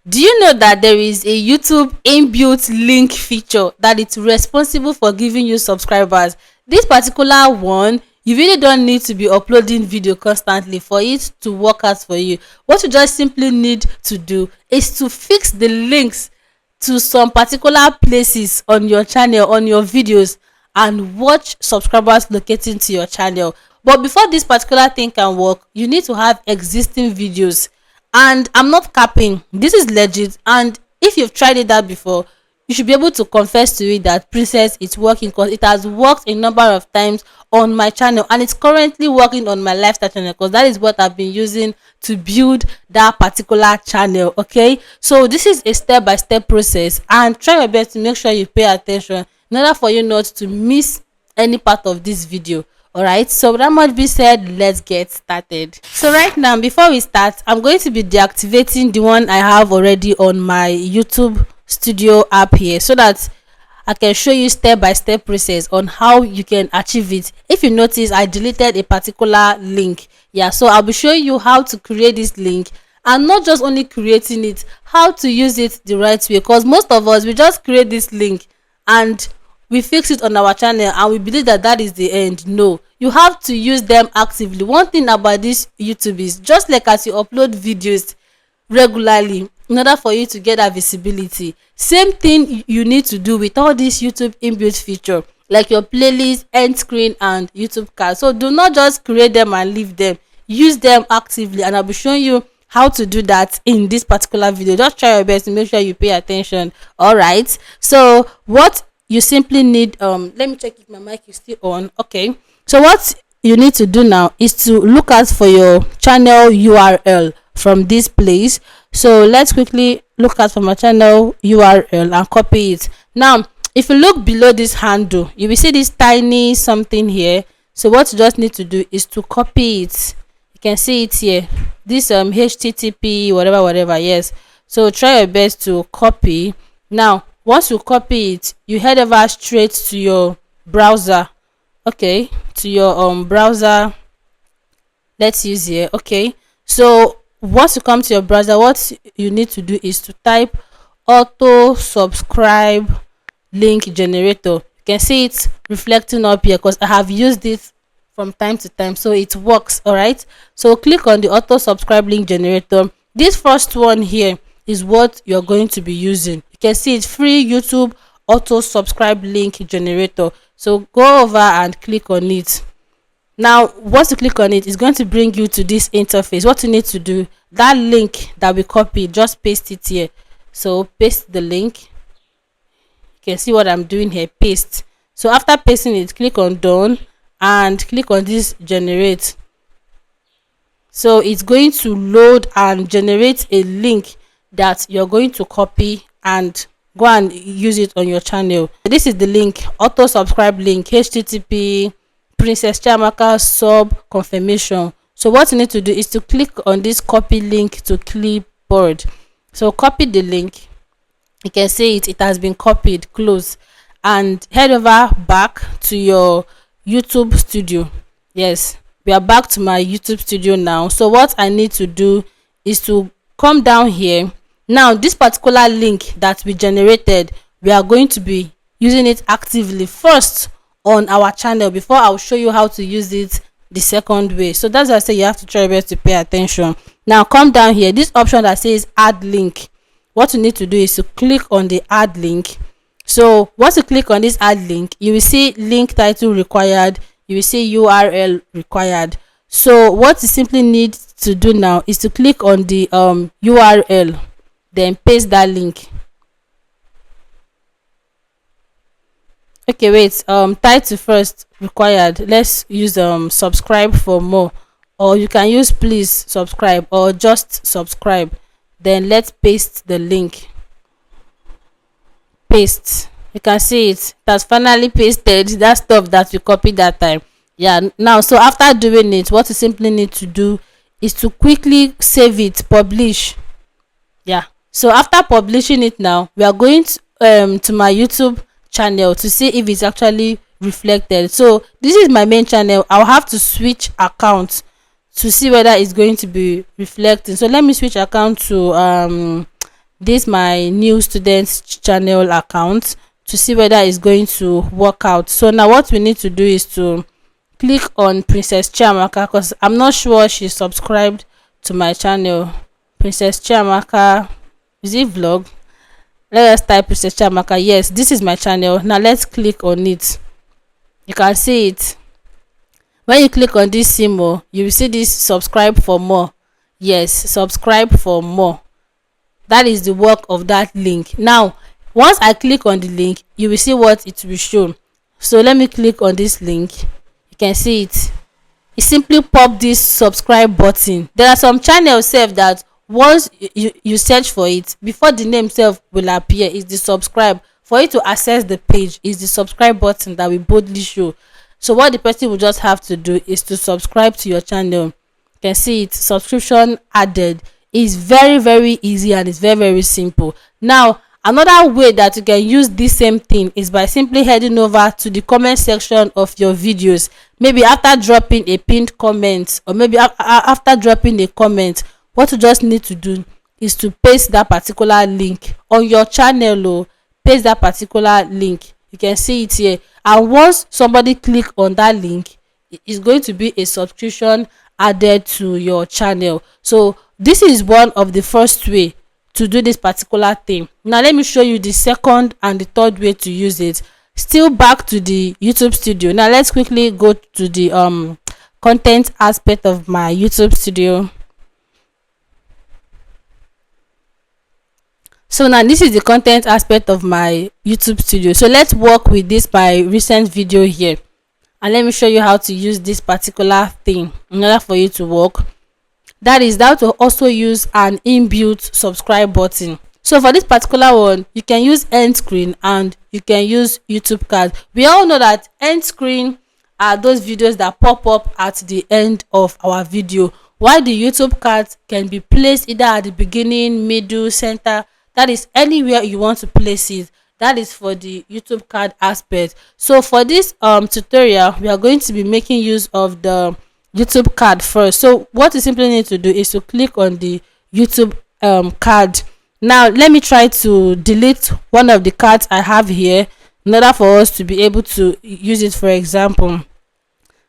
Do you know that there is a YouTube inbuilt link feature that is responsible for giving you subscribers? This particular one, you really don't need to be uploading video constantly for it to work out for you. What you just simply need to do is to fix the links to some particular places on your channel, on your videos, and watch subscribers locating to your channel. But before this particular thing can work, you need to have existing videos. And I'm not capping, this is legit. And if you've tried it out before, you should be able to confess to it that Princess, it's working, because it has worked a number of times on my channel, and it's currently working on my lifestyle channel, because that is what I've been using to build that particular channel. Okay, so this is a step-by-step process, and try your best to make sure you pay attention in order for you not to miss any part of this video. All right, so with that much being said, let's get started. So right now, before we start, I'm going to be deactivating the one I have already on my YouTube studio app here, so that I can show you step by step process on how you can achieve it. If you notice, I deleted a particular link. Yeah, so I'll be showing you how to create this link, and not just only creating it, how to use it the right way, because most of us, we just create this link and we fix it on our channel and we believe that that is the end. No, you have to use them actively. One thing about this YouTube is, just like as you upload videos regularly in order for you to get that visibility, same thing you need to do with all this YouTube inbuilt feature, like your playlist, end screen, and YouTube card. So do not just create them and leave them, use them actively, and I'll be showing you how to do that in this particular video. Just try your best to make sure you pay attention. All right, so what you simply need, let me check if my mic is still on. Okay, so what you need to do now is to look out for your channel URL from this place. So let's quickly look at for my channel URL and copy it. Now if you look below this handle, you will see this tiny something here. So what you just need to do is to copy it. You can see it here, this http whatever. Yes, so try your best to copy. Now once you copy it, you head over straight to your browser. Okay, to your browser, let's use here. Okay, so once you come to your browser, what you need to do is to type auto subscribe link generator. You can see it reflecting up here because I have used it from time to time, so it works. All right, so click on the auto subscribe link generator. This first one here is what you're going to be using. You can see it's free YouTube auto subscribe link generator. So go over and click on it. Now once you click on it, it's going to bring you to this interface. What you need to do, that link that we copied, just paste it here. So paste the link. You can see what I'm doing here, paste. So after pasting it, click on done and click on this generate. So it's going to load and generate a link that you're going to copy and go and use it on your channel. This is the link, auto subscribe link, http Princess Chiamaka sub confirmation. So what you need to do is to click on this copy link to clipboard. So copy the link. You can see it has been copied. Close and head over back to your YouTube studio. Yes, we are back to my YouTube studio now. So what I need to do is to come down here. Now this particular link that we generated, we are going to be using it actively first on our channel before I'll show you how to use it the second way. So that's why I say you have to try your best to pay attention. Now come down here, this option that says add link. What you need to do is to click on the add link. So once you click on this add link, you will see link title required, you will see URL required. So what you simply need to do now is to click on the URL, then paste that link. Okay, wait, title first required. Let's use subscribe for more, or you can use please subscribe or just subscribe. Then let's paste the link. Paste. You can see it has finally pasted that stuff that we copied that time. Yeah, now so after doing it, what you simply need to do is to quickly save it, publish. Yeah, so after publishing it, now we are going to my YouTube channel to see if it's actually reflected. So this is my main channel. I'll have to switch account to see whether it's going to be reflecting. So let me switch account to this my new students channel account to see whether it's going to work out. So now what we need to do is to click on Princess Chiamaka, because I'm not sure she's subscribed to my channel. Princess Chiamaka, is it vlog? Let us type Princess Chiamaka. Yes, this is my channel. Now let's click on it. You can see it. When you click on this symbol, you will see this subscribe for more. Yes, subscribe for more. That is the work of that link. Now once I click on the link, you will see what it will show. So let me click on this link. You can see it. You simply pop this subscribe button. There are some channels self that once you search for it, before the name self will appear is the subscribe. For you to access the page is the subscribe button that will boldly show. So what the person will just have to do is to subscribe to your channel. You can see it, subscription added. Is very easy and it's very simple. Now another way that you can use this same thing is by simply heading over to the comment section of your videos. Maybe after dropping a pinned comment, or maybe after dropping a comment, what you just need to do is to paste that particular link on your channel. Paste that particular link. You can see it here, and once somebody click on that link, it's going to be a subscription added to your channel. So this is one of the first way to do this particular thing. Now let me show you the second and the third way to use it. Still back to the YouTube studio. Now let's quickly go to the content aspect of my YouTube studio. So now this is the content aspect of my YouTube studio. So let's work with this my recent video here, and let me show you how to use this particular thing in order for you to work. That is that to also use an inbuilt subscribe button. So for this particular one, you can use end screen and you can use YouTube card. We all know that end screen are those videos that pop up at the end of our video, while the YouTube card can be placed either at the beginning, middle, center. That is anywhere you want to place it. That is for the YouTube card aspect. So for this tutorial, we are going to be making use of the YouTube card first. So what you simply need to do is to click on the YouTube card. Now let me try to delete one of the cards I have here in order for us to be able to use it, for example.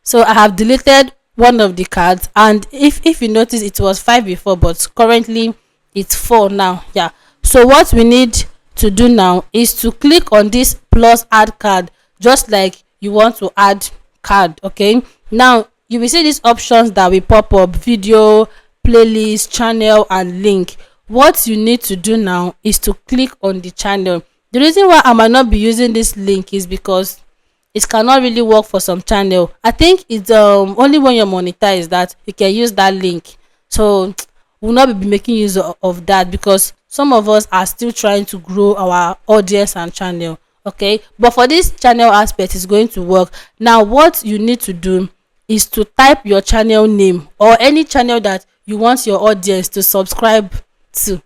So I have deleted one of the cards, and if you notice, it was 5 before, but currently it's 4 now. Yeah, so what we need to do now is to click on this plus add card, just like you want to add card. Okay, now you will see these options that will pop up: video, playlist, channel, and link. What you need to do now is to click on the channel. The reason why I might not be using this link is because it cannot really work for some channel. I think it's only when you're monetized that you can use that link. So we'll not be making use of that, because some of us are still trying to grow our audience and channel. Okay, but for this channel aspect, it's going to work. Now what you need to do is to type your channel name or any channel that you want your audience to subscribe to.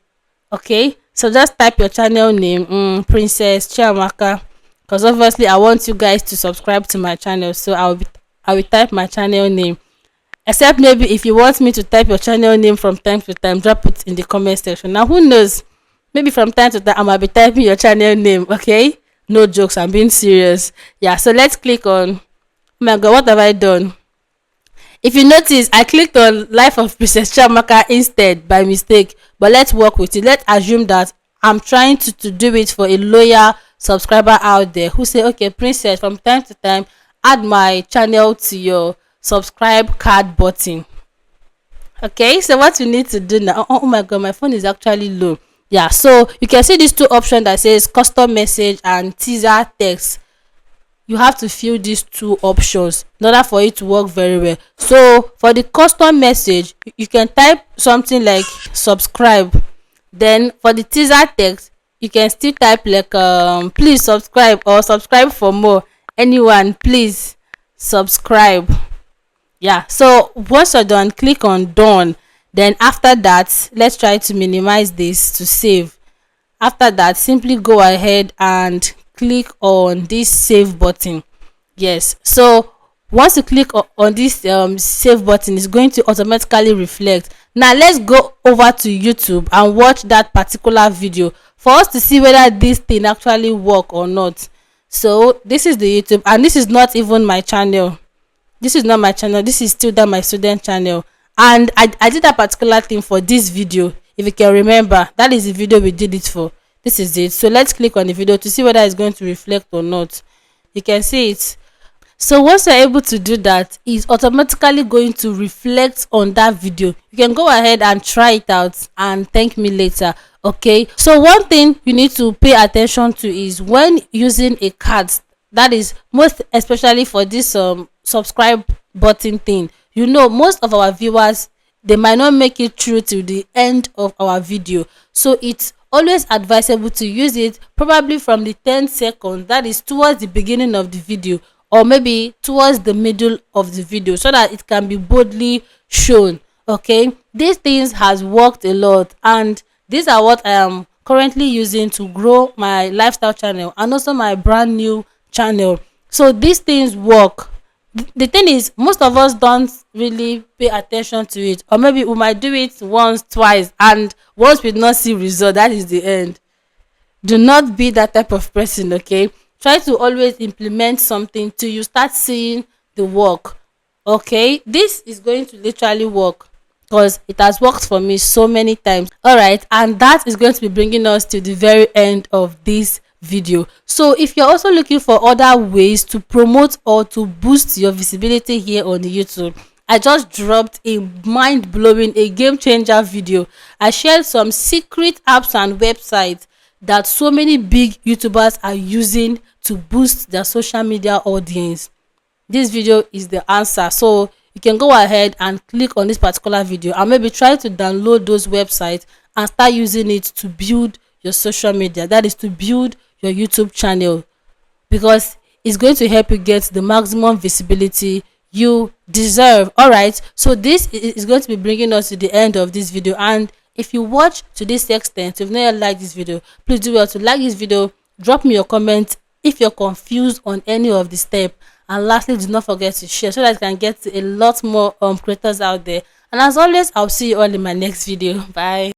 Okay, so just type your channel name, Princess Chiamaka, because obviously I want you guys to subscribe to my channel. So I will type my channel name. Except maybe if you want me to type your channel name from time to time, drop it in the comment section. Now who knows, maybe from time to time I might be typing your channel name. Okay, no jokes, I'm being serious. Yeah, so let's click on, oh my god, what have I done? If you notice, I clicked on Life of Princess Chiamaka instead by mistake, but let's work with it. Let's assume that I'm trying to do it for a loyal subscriber out there who say, okay, Princess, from time to time add my channel to your subscribe card button. Okay, so what you need to do now, oh my god, my phone is actually low. Yeah, so you can see these two options that says custom message and teaser text. You have to fill these two options in order for it to work very well. So for the custom message, you can type something like subscribe. Then for the teaser text, you can still type like please subscribe or subscribe for more. Anyone, please subscribe. Yeah, so once you're done, click on done. Then after that, let's try to minimize this to save. After that, simply go ahead and click on this save button. Yes, so Once you click on this save button, it's going to automatically reflect. Now let's go over to YouTube and watch that particular video for us to see whether this thing actually work or not. So this is the YouTube, and this is not even my channel. This is not my channel. This is still that my student channel, and I did that particular thing for this video. If you can remember, that is the video we did it for. This is it. So let's click on the video to see whether it's going to reflect or not. You can see it. So once you're able to do that, it's automatically going to reflect on that video. You can go ahead and try it out and thank me later. Okay, so one thing you need to pay attention to is when using a card, that is most especially for this subscribe button thing. You know, most of our viewers, they might not make it through to the end of our video, so it's always advisable to use it probably from the 10 seconds, that is towards the beginning of the video, or maybe towards the middle of the video, so that it can be boldly shown. Okay, these things has worked a lot, and these are what I am currently using to grow my lifestyle channel and also my brand new channel. So these things work. The thing is, most of us don't really pay attention to it, or maybe we might do it once, twice, and once we not see result, that is the end. Do not be that type of person. Okay, try to always implement something till you start seeing the work. Okay, this is going to literally work because it has worked for me so many times. All right, and that is going to be bringing us to the very end of this video. So if you're also looking for other ways to promote or to boost your visibility here on YouTube, I just dropped a mind-blowing, a game changer video. I shared some secret apps and websites that so many big YouTubers are using to boost their social media audience. This video is the answer, so you can go ahead and click on this particular video and maybe try to download those websites and start using it to build your social media, that is to build your YouTube channel, because it's going to help you get the maximum visibility you deserve. All right, so this is going to be bringing us to the end of this video, and if you watch to this extent, if you not like this video, please do well to like this video, drop me your comment if you're confused on any of the step, and lastly, do not forget to share so that I can get a lot more creators out there. And as always, I'll see you all in my next video. Bye.